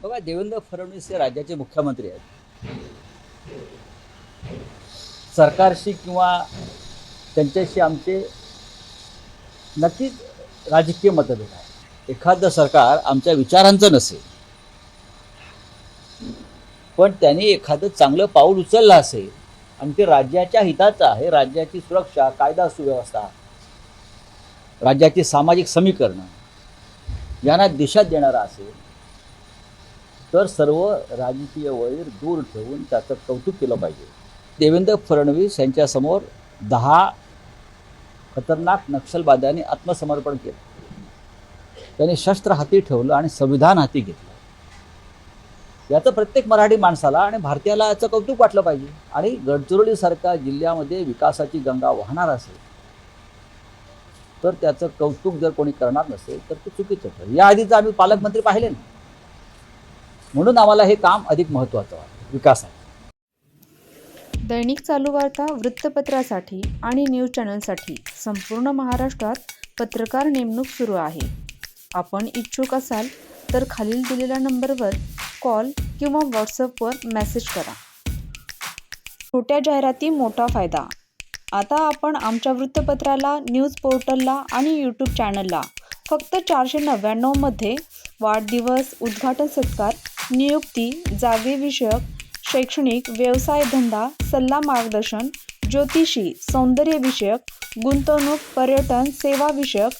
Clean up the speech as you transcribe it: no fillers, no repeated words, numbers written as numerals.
बघा, देवेंद्र फडणवीस हे राज्याचे मुख्यमंत्री आहेत. सरकारशी किंवा त्यांच्याशी आमचे नक्कीच राजकीय मतभेद आहे. एखादं सरकार आमच्या विचारांचं नसेल, पण त्यांनी एखादं चांगलं पाऊल उचललं असेल आणि ते राज्याच्या हिताचं आहे, राज्याची सुरक्षा, कायदा सुव्यवस्था, राज्याची सामाजिक समीकरणं यांना दिशा देणारा असेल, तर सर्व राजकीय वैर दूर ठेवून त्याचं कौतुक केलं पाहिजे. देवेंद्र फडणवीस यांच्यासमोर 10 खतरनाक नक्षलवाद्यांनी आत्मसमर्पण केलं. त्यांनी शस्त्र हाती ठेवलं आणि संविधान हाती घेतलं. याचं प्रत्येक मराठी माणसाला आणि भारतीयाला याचं कौतुक वाटलं पाहिजे. आणि गडचिरोलीसारख्या जिल्ह्यामध्ये विकासाची गंगा वाहणार असेल तर त्याचं कौतुक जर कोणी करणार नसेल तर ते चुकीचं ठरेल. याआधीचं आम्ही पालकमंत्री पाहिले नाही, म्हणून आम्हाला हे काम अधिक महत्त्वाचं वाटतं, विकासाचं. दैनिक चालू वार्ता वृत्तपत्रासाठी आणि न्यूज चॅनलसाठी संपूर्ण महाराष्ट्रात पत्रकार नेमणूक सुरू आहे. आपण इच्छुक असाल तर खालील दिलेल्या नंबरवर कॉल किंवा व्हॉट्सअपवर मेसेज करा. छोट्या जाहिराती मोठा फायदा. आता आपण आमच्या वृत्तपत्राला, न्यूज पोर्टलला आणि यूट्यूब चॅनलला फक्त 499 मध्ये वाढदिवस, उद्घाटन सत्कार, नियुक्ती, जागेविषयक, शैक्षणिक, व्यवसाय धंदा, सल्ला मार्गदर्शन, ज्योतिषी, सौंदर्यविषयक, गुंतवणूक, पर्यटन, सेवाविषयक,